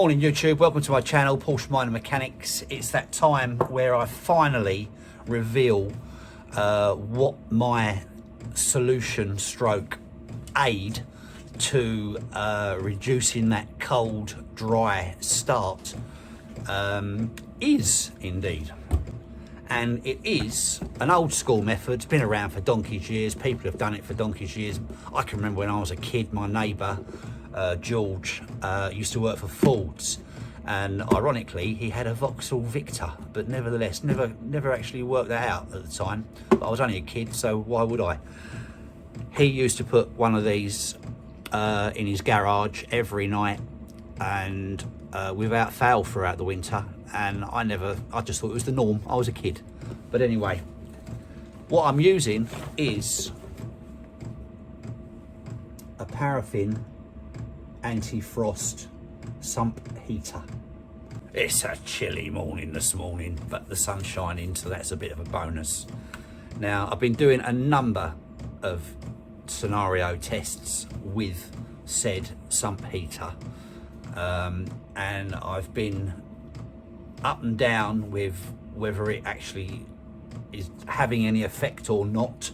Morning YouTube, welcome to my channel, Porsche Minor Mechanics. It's that time where I finally reveal what my solution stroke aid to reducing that cold, dry start is indeed. And it is an old school method. It's been around for donkey's years. People have done it for donkey's years. I can remember when I was a kid, my neighbour, George, used to work for Fords. And ironically, he had a Vauxhall Victor, but nevertheless, never actually worked that out at the time. But I was only a kid, so why would I? He used to put one of these in his garage every night and without fail throughout the winter. And I just thought it was the norm. I was a kid. But anyway, what I'm using is a paraffin anti-frost sump heater. It's a chilly morning this morning, but the sun's shining, so that's a bit of a bonus. Now, I've been doing a number of scenario tests with said sump heater, and I've been up and down with whether it actually is having any effect or not,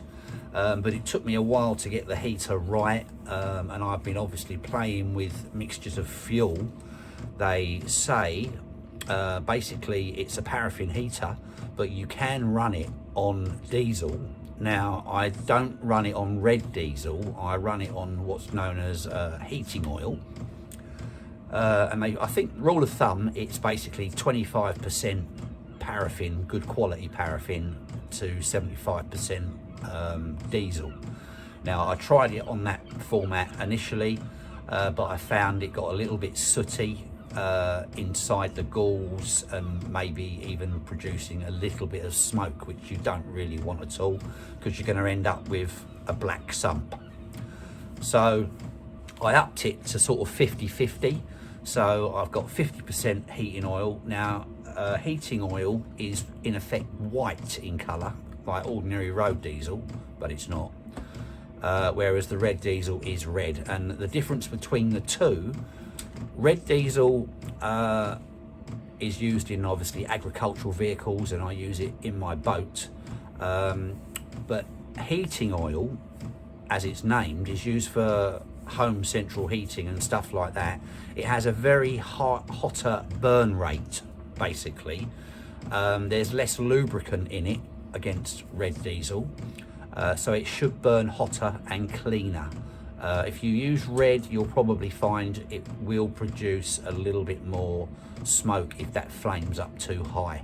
but it took me a while to get the heater right, and I've been obviously playing with mixtures of fuel. They say basically it's a paraffin heater, but you can run it on diesel. Now, I don't run it on red diesel, I run it on what's known as heating oil. And I think rule of thumb, it's basically 25% paraffin, good quality paraffin, to 75% diesel. Now, I tried it on that format initially, but I found it got a little bit sooty inside the galls and maybe even producing a little bit of smoke, which you don't really want at all, because you're going to end up with a black sump. So I upped it to sort of 50-50. So I've got 50% heating oil. Now, heating oil is in effect white in colour, like ordinary road diesel, but it's not. Whereas the red diesel is red. And the difference between the two, red diesel is used in obviously agricultural vehicles, and I use it in my boat. But heating oil, as it's named, is used for home central heating and stuff like that. It has a very hotter burn rate, basically. There's less lubricant in it against red diesel, so it should burn hotter and cleaner. If you use red, you'll probably find it will produce a little bit more smoke if that flames up too high.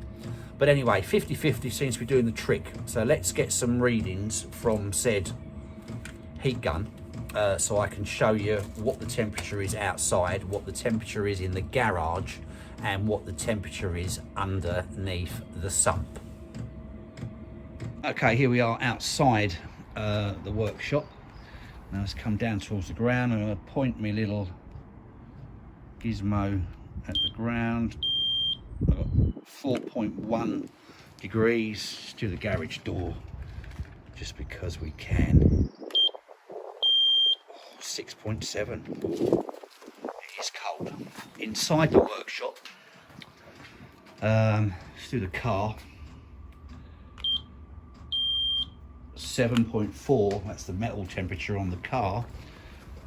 But anyway, 50-50 seems to be doing the trick. So let's get some readings from said heat gun, so I can show you what the temperature is outside, what the temperature is in the garage, and what the temperature is underneath the sump. Okay, here we are outside the workshop. Now let's come down towards the ground, and I'm going to point my little gizmo at the ground. I've got 4.1 degrees. Let's do the garage door just because we can. 6.7. It is cold. Inside the workshop, let's do the car. 7.4, that's the metal temperature on the car.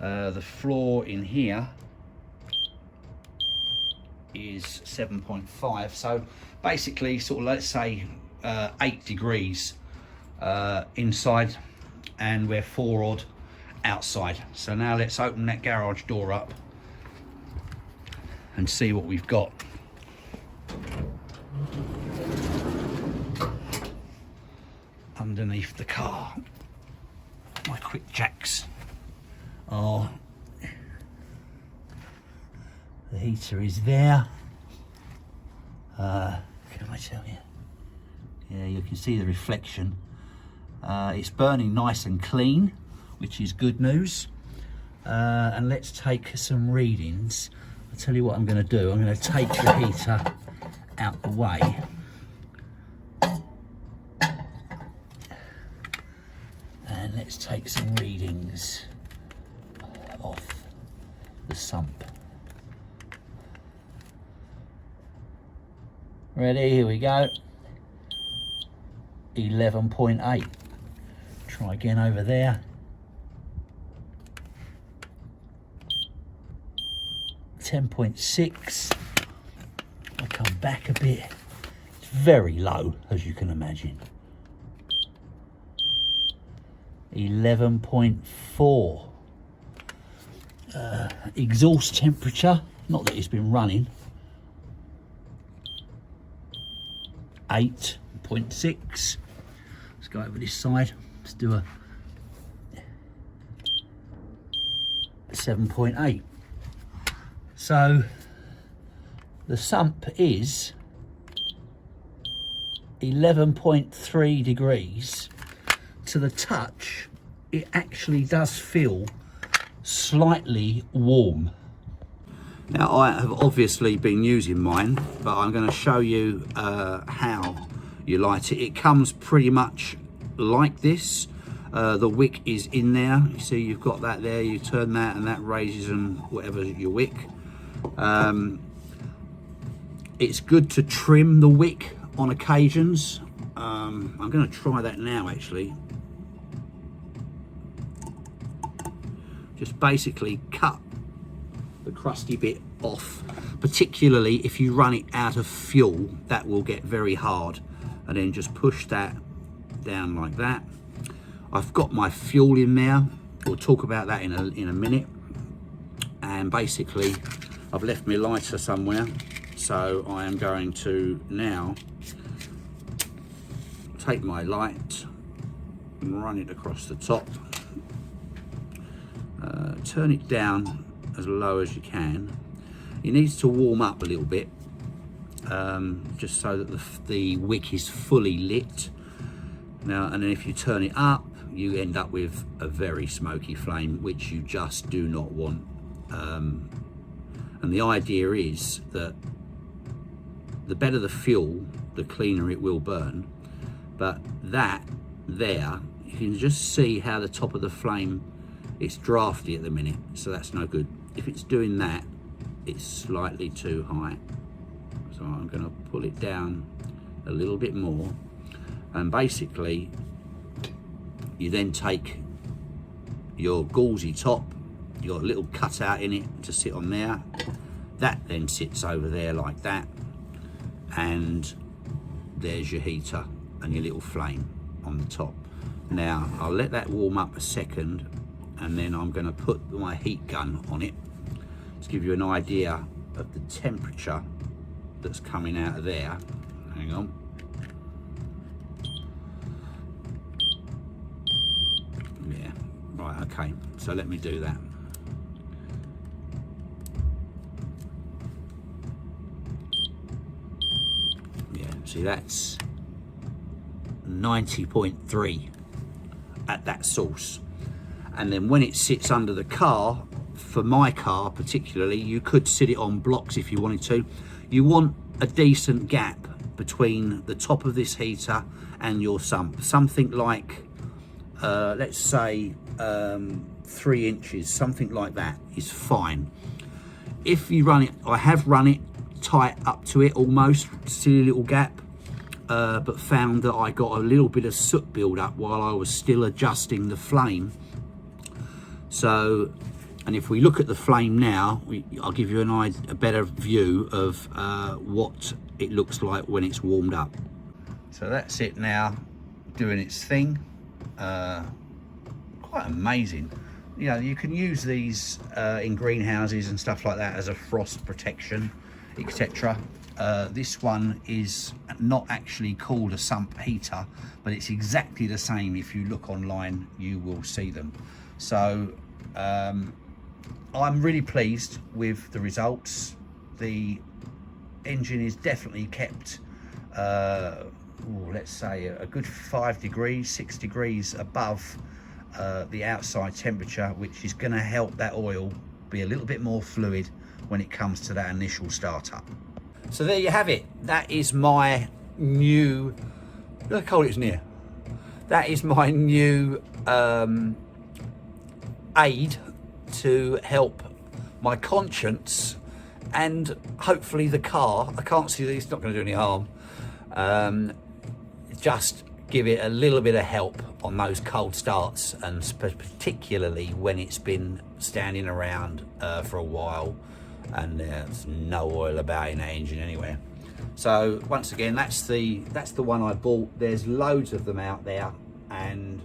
The floor in here is 7.5. So basically, sort of, let's say 8 degrees inside, and we're 4 odd outside. So now let's open that garage door up and see what we've got. Underneath the car, my quick jacks are, the heater is there. Can I tell you? Yeah, you can see the reflection. It's burning nice and clean, which is good news. And let's take some readings. I'll tell you what I'm going to do. I'm going to take the heater out the way. And let's take some readings off the sump. Ready, here we go. 11.8. Try again over there. 10.6. I come back a bit. It's very low, as you can imagine. 11.4. Exhaust temperature, not that it's been running. 8.6. Let's go over this side. Let's do a 7.8. So the sump is 11.3 degrees. To the touch, it actually does feel slightly warm. Now, I have obviously been using mine, but I'm going to show you how you light it. It comes pretty much like this. The wick is in there. You see, you've got that there. You turn that, and that raises and whatever your wick. It's good to trim the wick on occasions. I'm going to try that now, actually. Just basically cut the crusty bit off, particularly if you run it out of fuel. That will get very hard, and then just push that down like that. I've got my fuel in there. We'll talk about that in a minute. And basically I've left my lighter somewhere, so I am going to now take my light and run it across the top. Turn it down as low as you can. It needs to warm up a little bit, just so that the wick is fully lit. Now, and then if you turn it up, you end up with a very smoky flame, which you just do not want. And the idea is that the better the fuel, the cleaner it will burn. But that there, you can just see how the top of the flame, it's drafty at the minute, so that's no good. If it's doing that, it's slightly too high. So I'm going to pull it down a little bit more, and basically you then take your gauzy top, you got a little cutout in it to sit on there, that then sits over there like that, and there's your heater and your little flame on the top. Now I'll let that warm up a second, and then I'm going to put my heat gun on it to give you an idea of the temperature that's coming out of there. Hang on. Yeah, right, okay, so let me do that. Yeah, see, that's 90.3 at that source. And then when it sits under the car, for my car particularly, you could sit it on blocks if you wanted to. You want a decent gap between the top of this heater and your sump. Something like, let's say 3 inches, something like that is fine. If you run it, I have run it tight up to it almost, silly little gap, but found that I got a little bit of soot build up while I was still adjusting the flame. So, and if we look at the flame now, I'll give you a better view of what it looks like when it's warmed up. So that's it now, doing its thing. Quite amazing. You know, you can use these in greenhouses and stuff like that as a frost protection, etc. This one is not actually called a sump heater, but it's exactly the same. If you look online, you will see them. So I'm really pleased with the results. The engine is definitely kept, let's say a good 5 degrees, 6 degrees above the outside temperature, which is going to help that oil be a little bit more fluid when it comes to that initial startup. So there you have it. That is my new, look how cold it's near. That is my new aid to help my conscience and hopefully the car, I can't see that it's not going to do any harm, just give it a little bit of help on those cold starts, and particularly when it's been standing around for a while and there's no oil about in the engine anywhere. So once again, that's the one I bought. There's loads of them out there and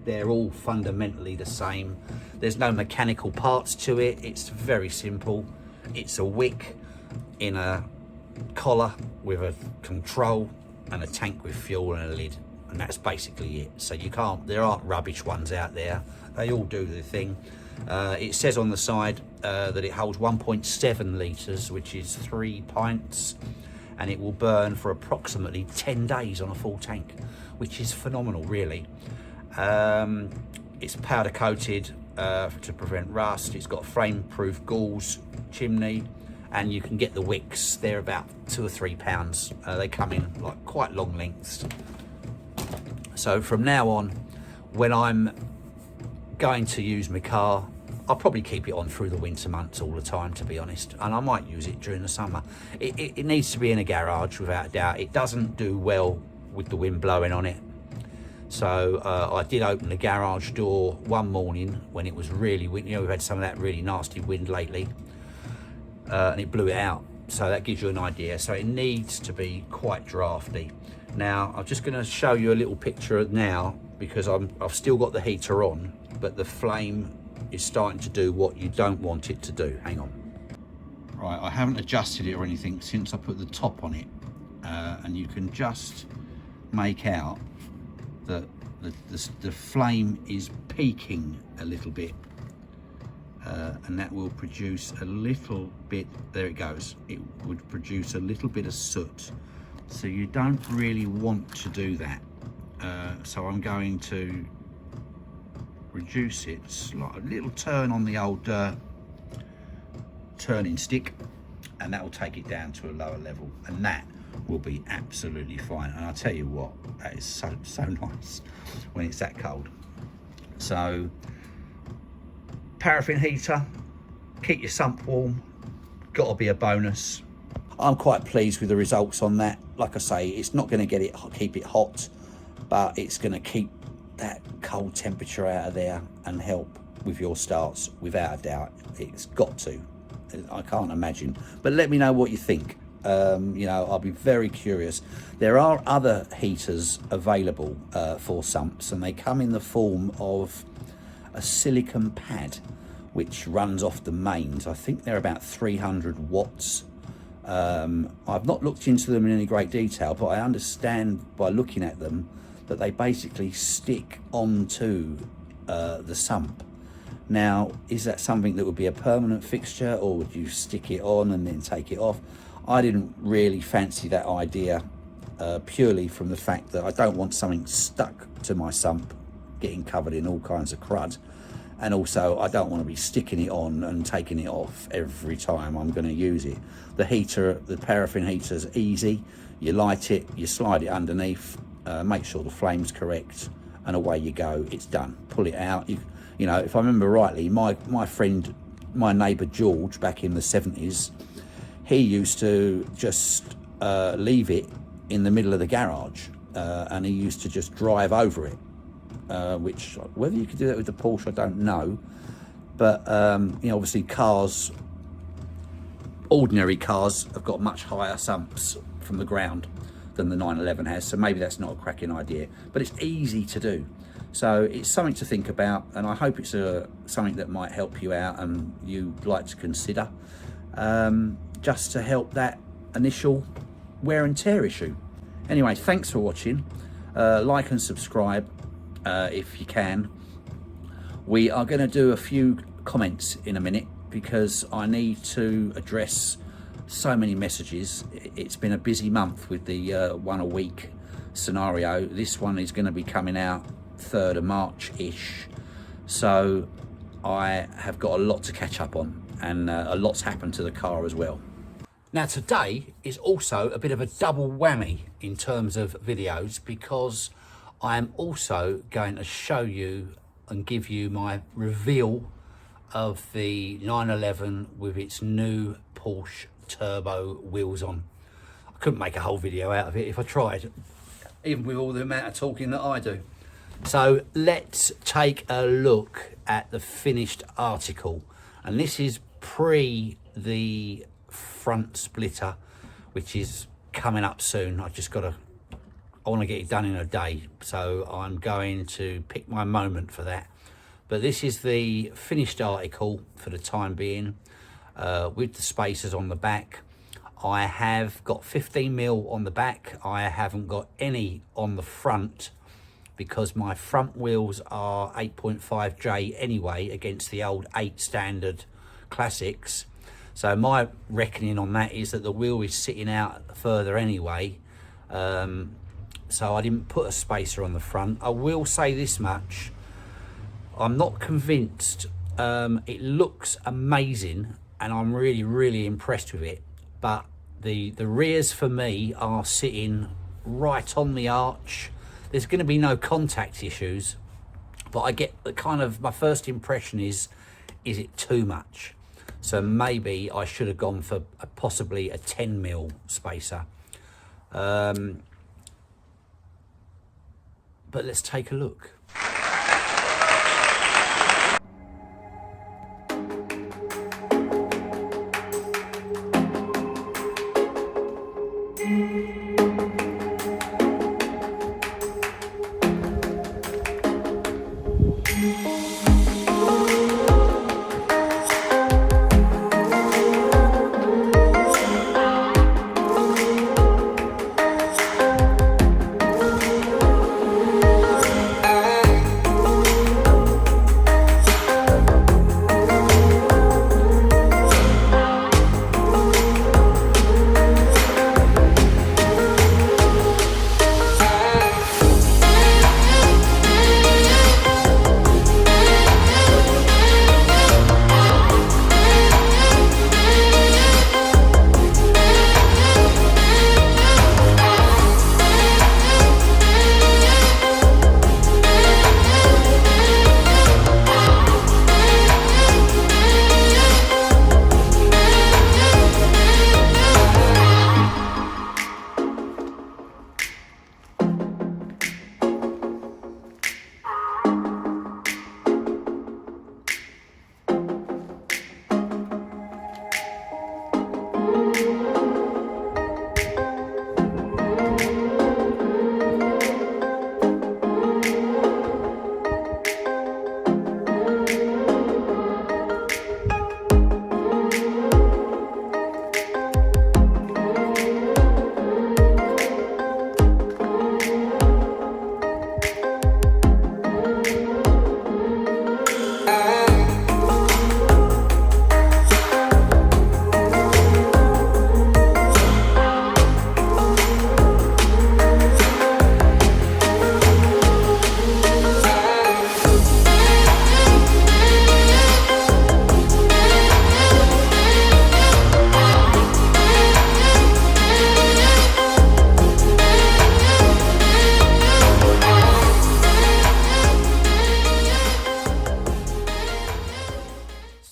they're all fundamentally the same. There's no mechanical parts to it. It's very simple. It's a wick in a collar with a control and a tank with fuel and a lid, and that's basically it. So there aren't rubbish ones out there. They all do the thing. It says on the side that it holds 1.7 litres, which is 3 pints, and it will burn for approximately 10 days on a full tank, which is phenomenal, really. It's powder coated to prevent rust. It's got flame-proof gauze chimney, and you can get the wicks. They're about £2 or £3. They come in like quite long lengths. So from now on, when I'm going to use my car, I'll probably keep it on through the winter months all the time, to be honest, and I might use it during the summer. It needs to be in a garage without a doubt. It doesn't do well with the wind blowing on it. So I did open the garage door one morning when it was really windy. You know, we've had some of that really nasty wind lately, and it blew it out. So that gives you an idea. So it needs to be quite drafty. Now I'm just going to show you a little picture now, because I've still got the heater on, but the flame is starting to do what you don't want it to do. Hang on. Right, I haven't adjusted it or anything since I put the top on it, and you can just make out that the flame is peaking a little bit, and that will produce a little bit, there it goes, it would produce a little bit of soot. So you don't really want to do that. So I'm going to reduce it, a little turn on the old turning stick, and that will take it down to a lower level, and that will be absolutely fine. And I'll tell you what, that is so nice when it's that cold. So paraffin heater, keep your sump warm, got to be a bonus. I'm quite pleased with the results on that. Like I say, it's not going to keep it hot, but it's going to keep that cold temperature out of there and help with your starts without a doubt. It's got to. I can't imagine. But let me know what you think. You know, I'll be very curious. There are other heaters available for sumps, and they come in the form of a silicon pad which runs off the mains. I think they're about 300 watts. I've not looked into them in any great detail, but I understand by looking at them that they basically stick onto the sump. Now, is that something that would be a permanent fixture, or would you stick it on and then take it off? I didn't really fancy that idea, purely from the fact that I don't want something stuck to my sump getting covered in all kinds of crud, and also I don't want to be sticking it on and taking it off every time I'm going to use it. The heater, the paraffin heater, is easy. You light it, you slide it underneath, make sure the flame's correct, and away you go. It's done. Pull it out. You know, if I remember rightly, my neighbour George, back in the 70s, he used to just leave it in the middle of the garage, and he used to just drive over it, which, whether you could do that with the Porsche, I don't know. But, you know, obviously cars, ordinary cars, have got much higher sumps from the ground than the 911 has, so maybe that's not a cracking idea, but it's easy to do. So it's something to think about, and I hope it's something that might help you out and you'd like to consider, just to help that initial wear and tear issue. Anyway, thanks for watching. Like and subscribe if you can. We are going to do a few comments in a minute, because I need to address so many messages. It's been a busy month with the one a week scenario. This one is going to be coming out 3rd of March-ish, so I have got a lot to catch up on, and a lot's happened to the car as well. Now today is also a bit of a double whammy in terms of videos, because I am also going to show you and give you my reveal of the 911 with its new Porsche Turbo Wheels on. I couldn't make a whole video out of it if I tried, even with all the amount of talking that I do. So let's take a look at the finished article, and this is pre the front splitter, which is coming up soon. I want to get it done in a day, so I'm going to pick my moment for that. But this is the finished article for the time being, with the spacers on the back. I have got 15mm on the back. I haven't got any on the front because my front wheels are 8.5J anyway against the old 8 standard classics. So my reckoning on that is that the wheel is sitting out further anyway. So I didn't put a spacer on the front. I will say this much, I'm not convinced. It looks amazing and I'm really impressed with it, but the rears for me are sitting right on the arch. There's going to be no contact issues, but I get the kind of, my first impression is it too much? So maybe I should have gone for possibly a 10mm spacer. But let's take a look.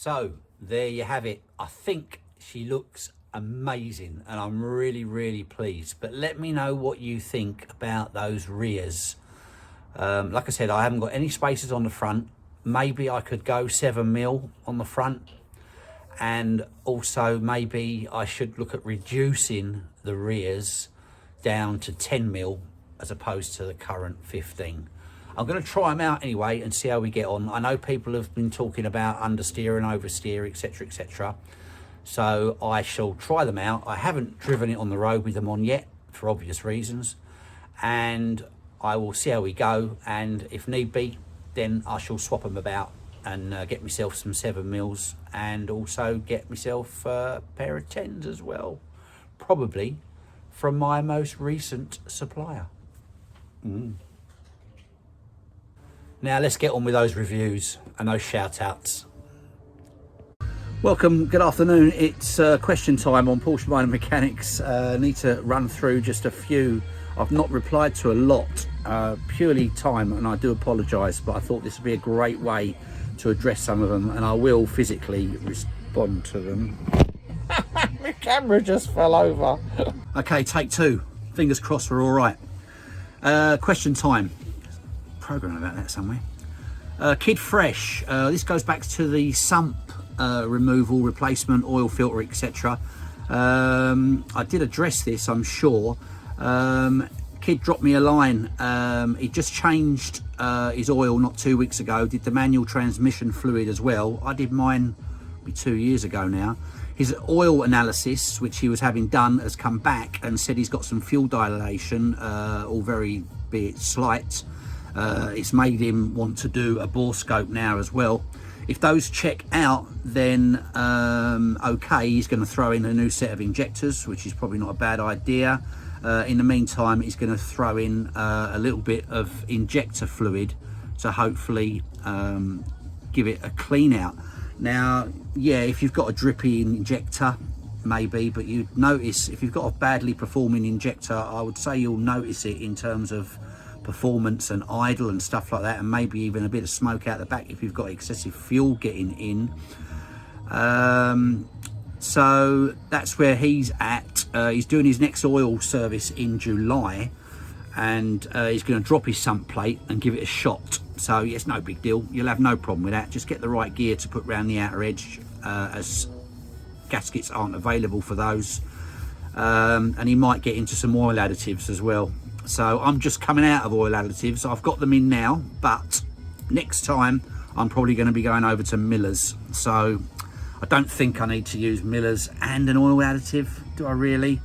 So there you have it. I think she looks amazing and I'm really pleased. But let me know what you think about those rears. Like I said, I haven't got any spacers on the front. Maybe I could go 7mm on the front, and also maybe I should look at reducing the rears down to 10mm as opposed to the current 15. I'm going to try them out anyway and see how we get on. I know people have been talking about understeer and oversteer, etc. So I shall try them out. I haven't driven it on the road with them on yet for obvious reasons, and I will see how we go, and if need be then I shall swap them about and get myself some 7mm and also get myself a pair of 10s as well, probably from my most recent supplier. Now let's get on with those reviews and those shout outs. Welcome, good afternoon. It's question time on Porsche Minor Mechanics. Need to run through just a few. I've not replied to a lot, purely time, and I do apologise, but I thought this would be a great way to address some of them, and I will physically respond to them. Camera just fell over. Okay, take two. Fingers crossed we're all right. Question time. Program about that somewhere. Kid Fresh. This goes back to the sump removal, replacement, oil filter, etc. I did address this, I'm sure. Kid dropped me a line. He just changed his oil not 2 weeks ago, did the manual transmission fluid as well. I did mine 2 years ago now. His oil analysis, which he was having done, has come back and said he's got some fuel dilation, all very, be it slight. It's made him want to do a bore scope now as well. If those check out, then okay, he's going to throw in a new set of injectors, which is probably not a bad idea. In the meantime, he's going to throw in a little bit of injector fluid to hopefully give it a clean out. Now, yeah, if you've got a drippy injector, maybe, but you'd notice if you've got a badly performing injector, I would say you'll notice it in terms of performance and idle and stuff like that, and maybe even a bit of smoke out the back if you've got excessive fuel getting in. So that's where he's at. He's doing his next oil service in July, and he's going to drop his sump plate and give it a shot. So it's no big deal, you'll have no problem with that. Just get the right gear to put around the outer edge, as gaskets aren't available for those. And he might get into some oil additives as well. So I'm just coming out of oil additives. I've got them in now, but next time I'm probably going to be going over to Miller's. So I don't think I need to use Miller's and an oil additive, do I really?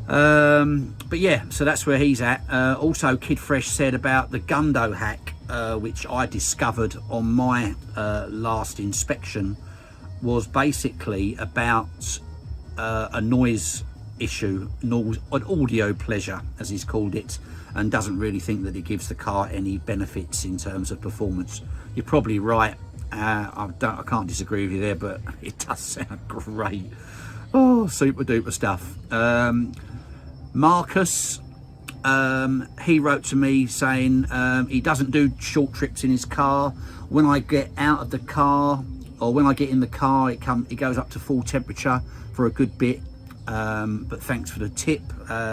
But yeah, so that's where he's at. Also, Kid Fresh said about the Gundo hack, which I discovered on my last inspection, was basically about a noise issue, an audio pleasure, as he's called it, and doesn't really think that it gives the car any benefits in terms of performance. You're probably right. I can't disagree with you there, but it does sound great. Oh, super duper stuff. Marcus, he wrote to me saying he doesn't do short trips in his car. When I get out of the car, or when I get in the car, it goes up to full temperature for a good bit. But thanks for the tip.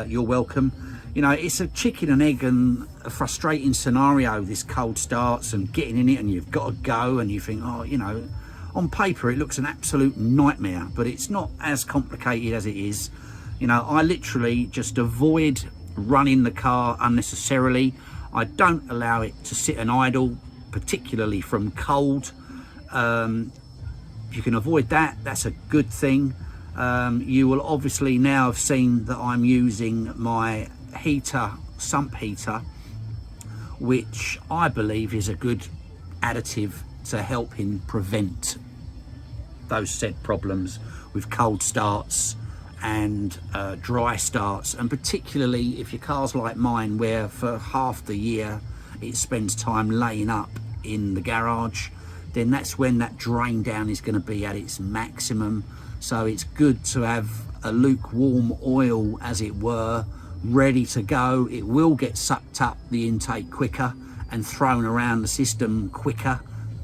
You're welcome. You know, it's a chicken and egg and a frustrating scenario, this cold starts and getting in it, and you've got to go, and you think, oh, you know, on paper it looks an absolute nightmare, but it's not as complicated as it is. You know, I literally just avoid running the car unnecessarily. I don't allow it to sit and idle, particularly from cold. If you can avoid that, that's a good thing. You will obviously now have seen that I'm using my heater, sump heater, which I believe is a good additive to help him prevent those said problems with cold starts and dry starts, and particularly if your car's like mine, where for half the year it spends time laying up in the garage, then that's when that drain down is going to be at its maximum. So it's good to have a lukewarm oil, as it were, ready to go. It will get sucked up the intake quicker and thrown around the system quicker.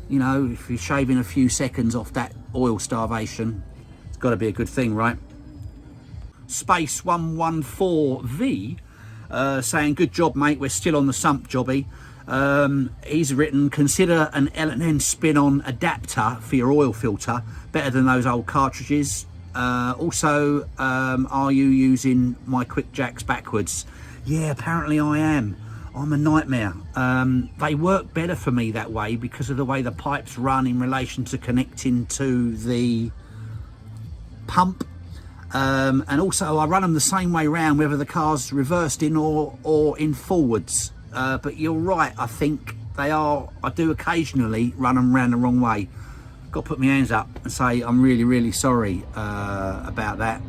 You know, if you're shaving a few seconds off that oil starvation, it's got to be a good thing, right? Space 114V saying, good job, mate, we're still on the sump jobby. He's written, consider an L&N spin-on adapter for your oil filter, better than those old cartridges. Also, are you using my quick jacks backwards? Yeah, apparently I am. I'm a nightmare. They work better for me that way because of the way the pipes run in relation to connecting to the pump. And also I run them the same way round, whether the car's reversed in or in forwards. But you're right, I think they are. I do occasionally run them around the wrong way. Got to put my hands up and say I'm really, really sorry about that.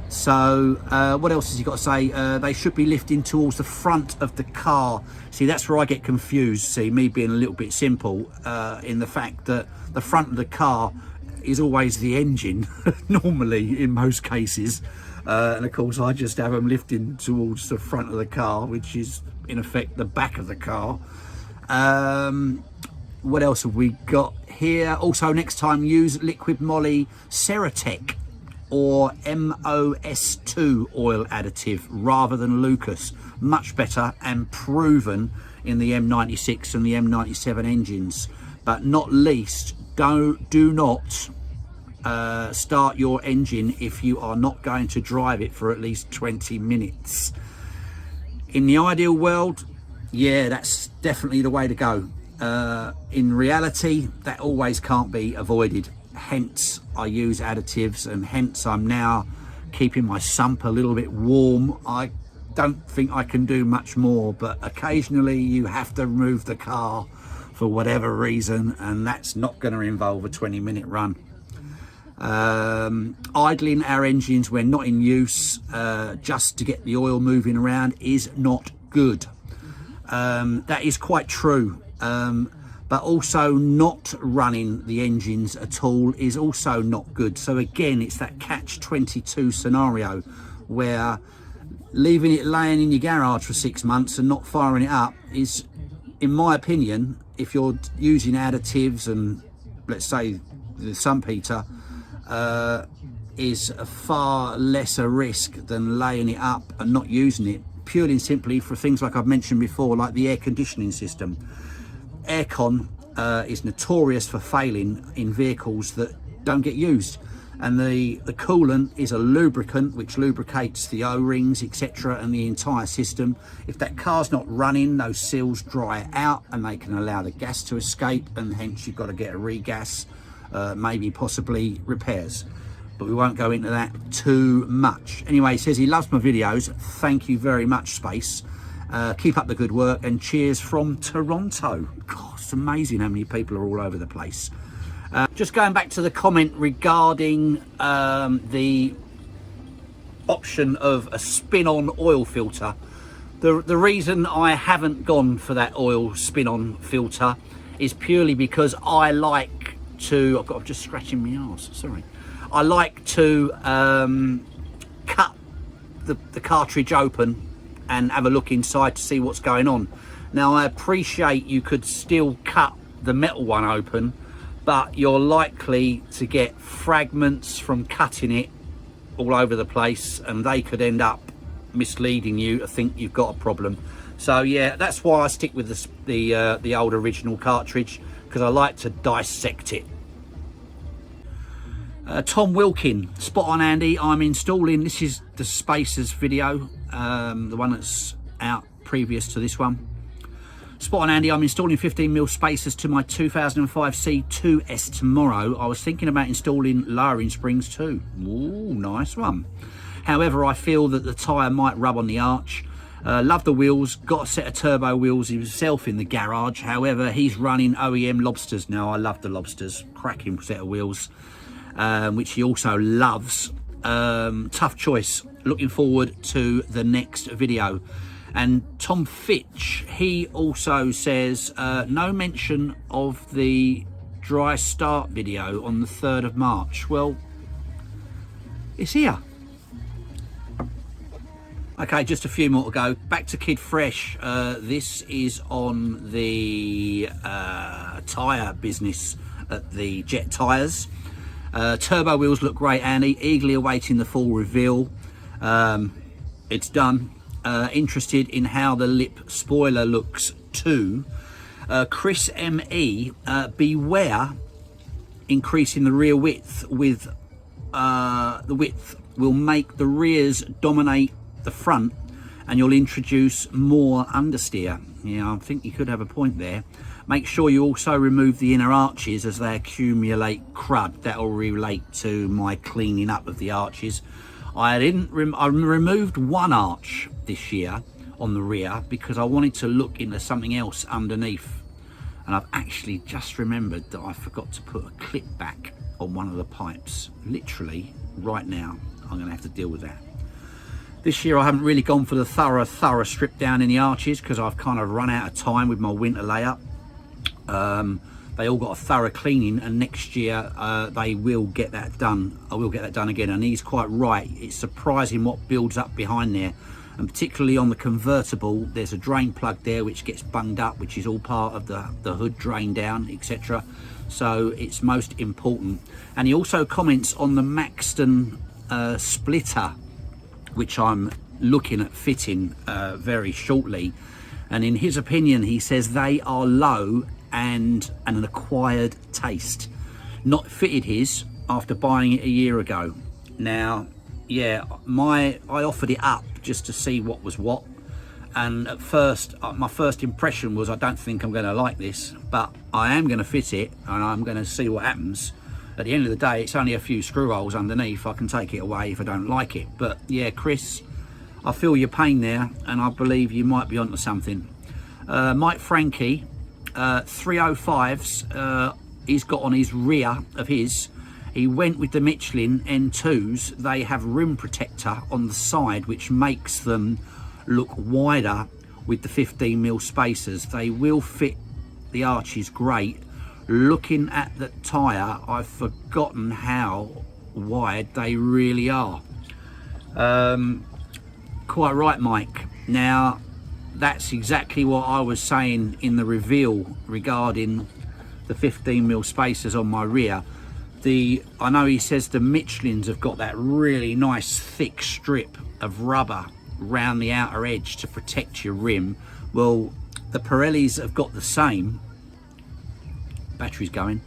So what else has he got to say? They should be lifting towards the front of the car. See, that's where I get confused. See, me being a little bit simple in the fact that the front of the car is always the engine, normally in most cases. And of course I just have them lifting towards the front of the car, which is in effect the back of the car. What else have we got here? Also, next time use liquid moly Ceratec or MOS2 oil additive rather than Lucas. Much better and proven in the M96 and the M97 engines. But not least, do not start your engine if you are not going to drive it for at least 20 minutes. In the ideal world, yeah, that's definitely the way to go. In reality, that always can't be avoided. Hence, I use additives, and hence I'm now keeping my sump a little bit warm. I don't think I can do much more, but occasionally you have to remove the car for whatever reason, and that's not going to involve a 20-minute run. Idling our engines when not in use just to get the oil moving around is not good. That is quite true, but also not running the engines at all is also not good. So again, it's that catch-22 scenario where leaving it laying in your garage for 6 months and not firing it up is, in my opinion, if you're using additives and let's say the sump heater, is a far lesser risk than laying it up and not using it, purely and simply for things like I've mentioned before, like the air conditioning system. Aircon is notorious for failing in vehicles that don't get used, and the coolant is a lubricant which lubricates the O-rings, etc., and the entire system. If that car's not running, those seals dry out and they can allow the gas to escape, and hence you've got to get a regas, maybe possibly repairs, but we won't go into that too much. Anyway, he says he loves my videos. Thank you very much, Space. Keep up the good work, and cheers from Toronto. God, it's amazing how many people are all over the place. Just going back to the comment regarding the option of a spin-on oil filter. The reason I haven't gone for that oil spin-on filter is purely because I like to, I'm just scratching my arse, sorry. I like to cut the cartridge open and have a look inside to see what's going on. Now, I appreciate you could still cut the metal one open, but you're likely to get fragments from cutting it all over the place, and they could end up misleading you to think you've got a problem. So yeah, that's why I stick with the old original cartridge, because I like to dissect it. Tom Wilkin, spot on Andy, I'm installing, this is the Spacers video, the one that's out previous to this one. Spot on Andy, I'm installing 15mm spacers to my 2005 C2S tomorrow. I was thinking about installing lowering springs too. Ooh, nice one. However, I feel that the tyre might rub on the arch. Love the wheels, got a set of turbo wheels himself in the garage. However, he's running OEM Lobsters now. I love the Lobsters, cracking set of wheels, which he also loves. Tough choice. Looking forward to the next video. And Tom Fitch, he also says no mention of the dry start video on the 3rd of March. Well, it's here. Okay, just a few more to go. Back to Kid Fresh. This is on the tyre business at the Jet Tyres. Turbo wheels look great, Annie. Eagerly awaiting the full reveal. It's done. Interested in how the lip spoiler looks too. Chris M.E. Beware increasing the rear width with the width will make the rears dominate the front, and you'll introduce more understeer. Yeah, I think you could have a point there. Make sure you also remove the inner arches as they accumulate crud. That will relate to my cleaning up of the arches. I removed one arch this year on the rear because I wanted to look into something else underneath, and I've actually just remembered that I forgot to put a clip back on one of the pipes. Literally right now I'm going to have to deal with that. This year I haven't really gone for the thorough strip down in the arches because I've kind of run out of time with my winter layup. They all got a thorough cleaning, and next year they will get that done. I will get that done again, and he's quite right. It's surprising what builds up behind there, and particularly on the convertible, there's a drain plug there which gets bunged up, which is all part of the hood drain down, etc. So it's most important. And he also comments on the Maxton splitter, which I'm looking at fitting very shortly, and in his opinion he says they are low and an acquired taste. Not fitted his after buying it a year ago. Now, yeah, I offered it up just to see what was what, and at first my first impression was I don't think I'm going to like this, but I am going to fit it and I'm going to see what happens. At the end of the day, it's only a few screw holes underneath. I can take it away if I don't like it. But yeah, Chris, I feel your pain there, and I believe you might be onto something. Mike Frankie, 305s, he's got on his rear of his. He went with the Michelin N2s. They have rim protector on the side, which makes them look wider with the 15mm spacers. They will fit the arches great. Looking at the tyre, I've forgotten how wide they really are. Quite right, Mike. Now, that's exactly what I was saying in the reveal regarding the 15mm spacers on my rear. I know he says the Michelins have got that really nice thick strip of rubber around the outer edge to protect your rim. Well, the Pirellis have got the same. Battery's going.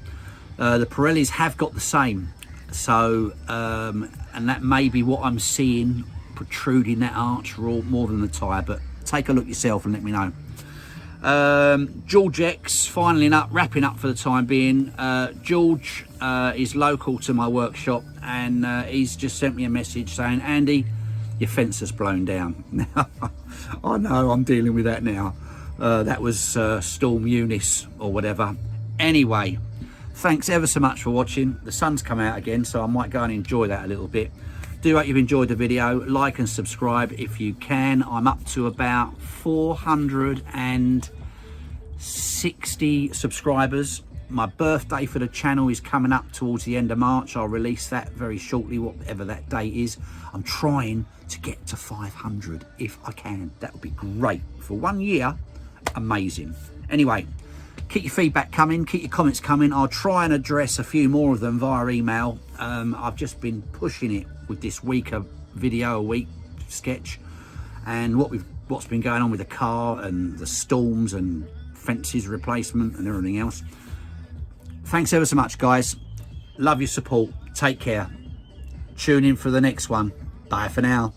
The Pirellis have got the same. So, and that may be what I'm seeing protruding that arch more than the tyre, but take a look yourself and let me know. George X, wrapping up for the time being. George is local to my workshop, and he's just sent me a message saying, Andy, your fence has blown down. Now, I know I'm dealing with that now. That was Storm Eunice or whatever. Anyway, thanks ever so much for watching. The sun's come out again, so I might go and enjoy that a little bit. Do hope you've enjoyed the video. Like and subscribe if you can. I'm up to about 460 subscribers. My birthday for the channel is coming up towards the end of March. I'll release that very shortly, whatever that date is. I'm trying to get to 500 if I can. That would be great. For 1 year, amazing. Anyway, keep your feedback coming, keep your comments coming. I'll try and address a few more of them via email. I've just been pushing it with this week video a week sketch, and what's been going on with the car and the storms and fences replacement and everything else. Thanks ever so much, guys. Love your support. Take care. Tune in for the next one. Bye for now.